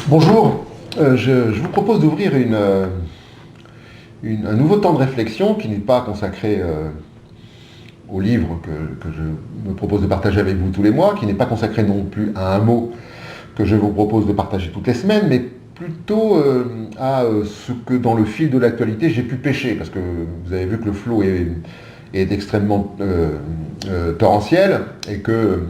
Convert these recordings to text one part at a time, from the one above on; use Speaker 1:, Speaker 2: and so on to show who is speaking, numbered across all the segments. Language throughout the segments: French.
Speaker 1: Bonjour, je vous propose d'ouvrir un nouveau temps de réflexion qui n'est pas consacré au livre que je me propose de partager avec vous tous les mois, qui n'est pas consacré non plus à un mot que je vous propose de partager toutes les semaines, mais plutôt à ce que dans le fil de l'actualité j'ai pu pêcher, parce que vous avez vu que le flot est extrêmement torrentiel et que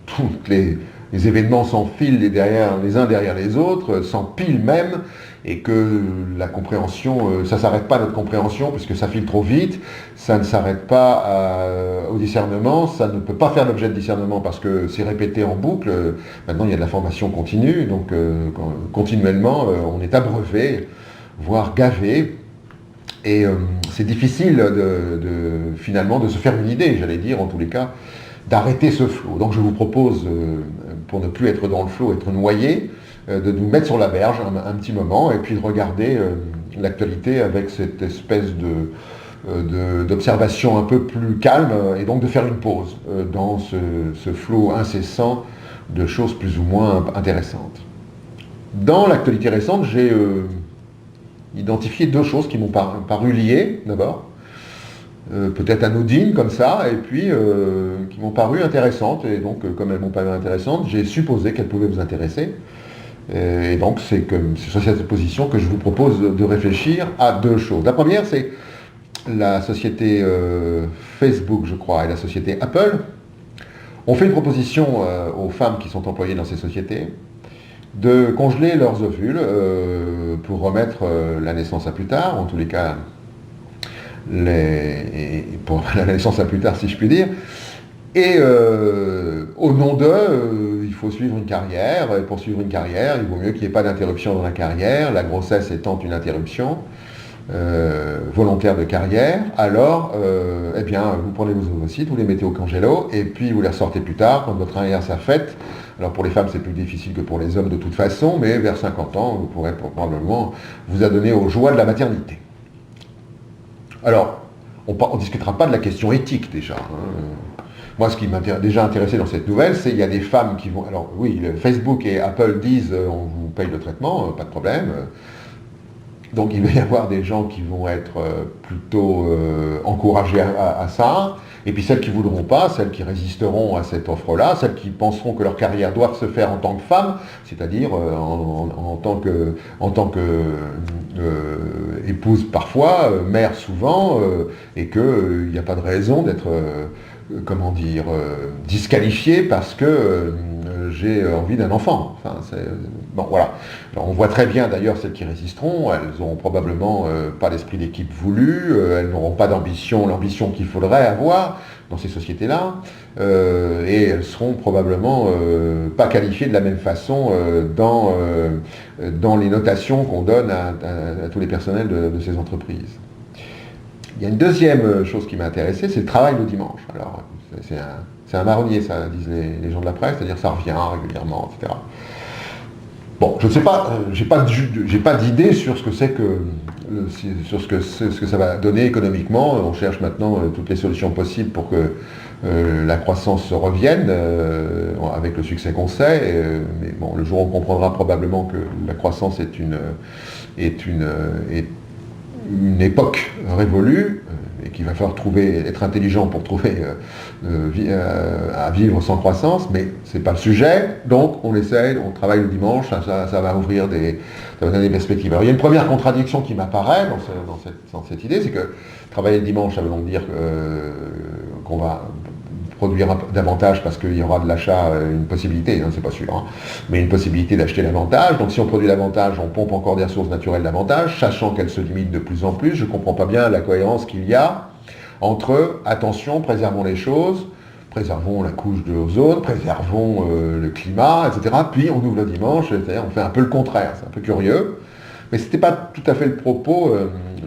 Speaker 1: toutes les événements s'enfilent les uns derrière les autres, s'empilent même, et que la compréhension, ça ne s'arrête pas à notre compréhension, puisque ça file trop vite, ça ne s'arrête pas au discernement, ça ne peut pas faire l'objet de discernement, parce que c'est répété en boucle. Maintenant, il y a de la formation continue, donc continuellement, on est abreuvé, voire gavé, et c'est difficile finalement de se faire une idée, j'allais dire, en tous les cas, d'arrêter ce flot. Donc je vous propose, pour ne plus être dans le flot, être noyé, de nous mettre sur la berge un petit moment et puis de regarder l'actualité avec cette espèce d'observation un peu plus calme et donc de faire une pause dans ce flot incessant de choses plus ou moins intéressantes. Dans l'actualité récente, j'ai identifié deux choses qui m'ont paru liées, d'abord. Peut-être anodines comme ça, et puis qui m'ont paru intéressantes, et donc comme elles m'ont paru intéressantes, j'ai supposé qu'elles pouvaient vous intéresser, et donc c'est sur cette position que je vous propose de réfléchir à deux choses. La première, c'est la société Facebook, je crois, et la société Apple ont fait une proposition aux femmes qui sont employées dans ces sociétés de congeler leurs ovules pour remettre la naissance à plus tard, en tous les cas pour la naissance à plus tard, si je puis dire. Et au nom d'eux, il faut suivre une carrière. Et pour suivre une carrière, il vaut mieux qu'il n'y ait pas d'interruption dans la carrière, la grossesse étant une interruption volontaire de carrière. Alors, eh bien, vous prenez vos ovocytes, vous les mettez au congélo, et puis vous les ressortez plus tard, quand votre carrière s'est faite. Alors pour les femmes, c'est plus difficile que pour les hommes de toute façon, mais vers 50 ans, vous pourrez probablement vous adonner aux joies de la maternité. Alors, on ne discutera pas de la question éthique déjà. Moi, ce qui m'a déjà intéressé dans cette nouvelle, c'est qu'il y a des femmes qui vont... Alors oui, Facebook et Apple disent on vous paye le traitement, pas de problème. Donc il va y avoir des gens qui vont être plutôt encouragés à ça. Et puis celles qui ne voudront pas, celles qui résisteront à cette offre-là, celles qui penseront que leur carrière doit se faire en tant que femme, c'est-à-dire en tant que épouse parfois, mère souvent, et qu'il n'y a pas de raison d'être, disqualifiée parce que j'ai envie d'un enfant. Enfin, bon, voilà. Alors, on voit très bien d'ailleurs celles qui résisteront, elles n'auront probablement pas l'esprit d'équipe voulu, elles n'auront pas l'ambition qu'il faudrait avoir dans ces sociétés-là, et elles seront probablement pas qualifiées de la même façon dans les notations qu'on donne à tous les personnels de ces entreprises. Il y a une deuxième chose qui m'a intéressé, c'est le travail le dimanche. Alors, c'est un marronnier, ça disent les gens de la presse, c'est-à-dire ça revient régulièrement, etc. Bon, je ne sais pas, j'ai pas d'idée sur ce que c'est sur ce que ça va donner économiquement. On cherche maintenant toutes les solutions possibles pour que la croissance revienne, avec le succès qu'on sait. Mais bon, le jour où on comprendra probablement que la croissance est une époque révolue, et qu'il va falloir être intelligent pour trouver à vivre sans croissance, mais c'est pas le sujet, donc on essaye, on travaille le dimanche, ça va ouvrir ça va donner des perspectives. Alors il y a une première contradiction qui m'apparaît dans cette idée, c'est que travailler le dimanche, ça veut donc dire qu'on va produire davantage parce qu'il y aura de l'achat, une possibilité, c'est pas sûr, hein, mais une possibilité d'acheter davantage. Donc si on produit davantage, on pompe encore des ressources naturelles davantage, sachant qu'elles se limitent de plus en plus. Je ne comprends pas bien la cohérence qu'il y a entre, attention, préservons les choses, préservons la couche de l'ozone, préservons le climat, etc. Puis on ouvre le dimanche, c'est-à-dire on fait un peu le contraire, c'est un peu curieux. Mais ce n'était pas tout à fait le propos.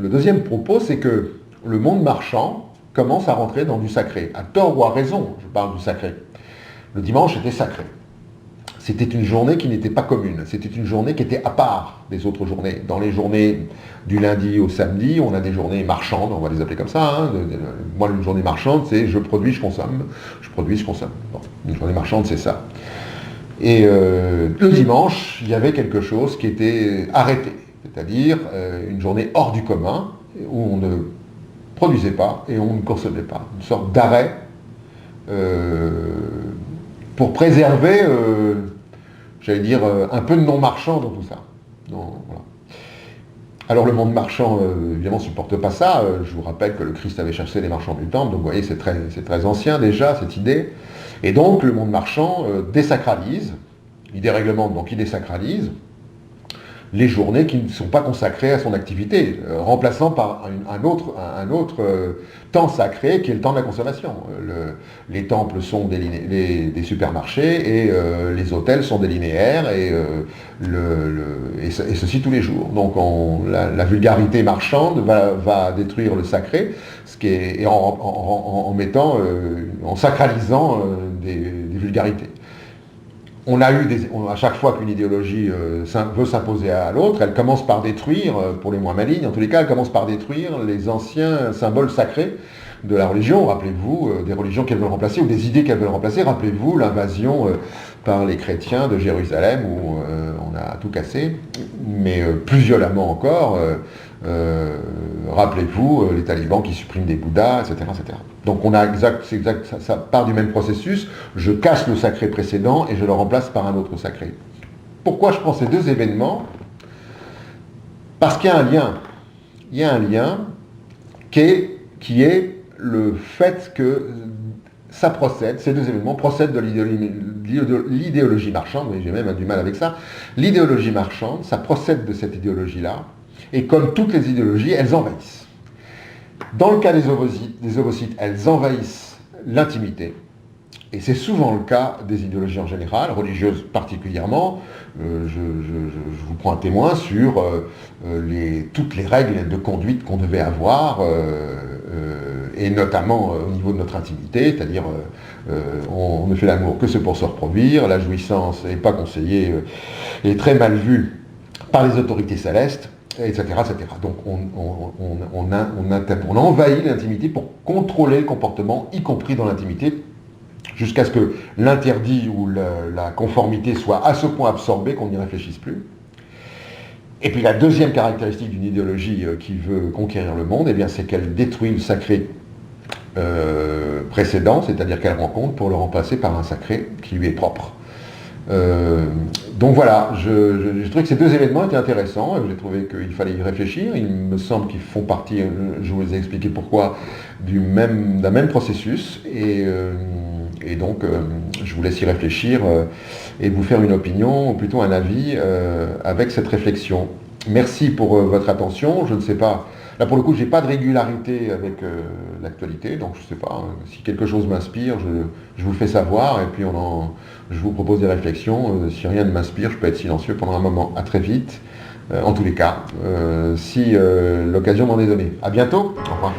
Speaker 1: Le deuxième propos, c'est que le monde marchand commence à rentrer dans du sacré. À tort ou à raison, je parle du sacré. Le dimanche était sacré. C'était une journée qui n'était pas commune. C'était une journée qui était à part des autres journées. Dans les journées du lundi au samedi, on a des journées marchandes, on va les appeler comme ça. Moi, une journée marchande, c'est je produis, je consomme. Je produis, je consomme. Bon, une journée marchande, c'est ça. Et le dimanche, il y avait quelque chose qui était arrêté, c'est-à-dire une journée hors du commun, où on ne produisait pas et on ne consommait pas. Une sorte d'arrêt pour préserver, j'allais dire, un peu de non-marchand dans tout ça. Donc, voilà. Alors le monde marchand, évidemment, ne supporte pas ça. Je vous rappelle que le Christ avait chassé les marchands du temple, donc vous voyez, c'est très ancien déjà, cette idée. Et donc le monde marchand désacralise, il déréglemente, donc il désacralise les journées qui ne sont pas consacrées à son activité, remplaçant par un autre temps sacré qui est le temps de la consommation. Les temples sont des supermarchés et les hôtels sont des linéaires et ceci tous les jours. Donc la vulgarité marchande va détruire le sacré, ce qui est, en sacralisant des vulgarités. On a eu à chaque fois qu'une idéologie veut s'imposer à l'autre, elle commence par détruire, pour les moins malignes en tous les cas, elle commence par détruire les anciens symboles sacrés de la religion. Rappelez-vous des religions qu'elle veut remplacer ou des idées qu'elle veut remplacer. Rappelez-vous l'invasion par les chrétiens de Jérusalem où on a tout cassé, mais plus violemment encore. Rappelez-vous les talibans qui suppriment des bouddhas, etc., etc. Donc on a ça part du même processus. Je casse le sacré précédent et je le remplace par un autre sacré. Pourquoi je prends ces deux événements? Parce qu'il y a un lien. Il y a un lien qui est le fait que ces deux événements procèdent de l'idéologie marchande, mais j'ai même du mal avec ça. L'idéologie marchande, ça procède de cette idéologie-là, et comme toutes les idéologies, elles envahissent. Dans le cas des ovocytes, elles envahissent l'intimité, et c'est souvent le cas des idéologies en général, religieuses particulièrement. Je vous prends un témoin sur toutes les règles de conduite qu'on devait avoir, et notamment au niveau de notre intimité, c'est-à-dire on ne fait l'amour que c'est pour se reproduire, la jouissance n'est pas conseillée, est très mal vue par les autorités célestes, etc. etc. Donc on envahit l'intimité pour contrôler le comportement, y compris dans l'intimité, jusqu'à ce que l'interdit ou la conformité soit à ce point absorbée qu'on n'y réfléchisse plus. Et puis la deuxième caractéristique d'une idéologie qui veut conquérir le monde, eh bien, c'est qu'elle détruit le sacré précédent, c'est-à-dire qu'elle rencontre pour le remplacer par un sacré qui lui est propre. Donc voilà, j'ai trouvé que ces deux événements étaient intéressants, j'ai trouvé qu'il fallait y réfléchir. Il me semble qu'ils font partie, je vous ai expliqué pourquoi, d'un même processus, et donc je vous laisse y réfléchir et vous faire une opinion, ou plutôt un avis, avec cette réflexion. Merci pour votre attention. Je ne sais pas, là pour le coup, je n'ai pas de régularité avec l'actualité, donc je ne sais pas, si quelque chose m'inspire, je vous le fais savoir, et puis je vous propose des réflexions. Si rien ne m'inspire, je peux être silencieux pendant un moment. À très vite, en tous les cas, si l'occasion m'en est donnée. À bientôt, au revoir.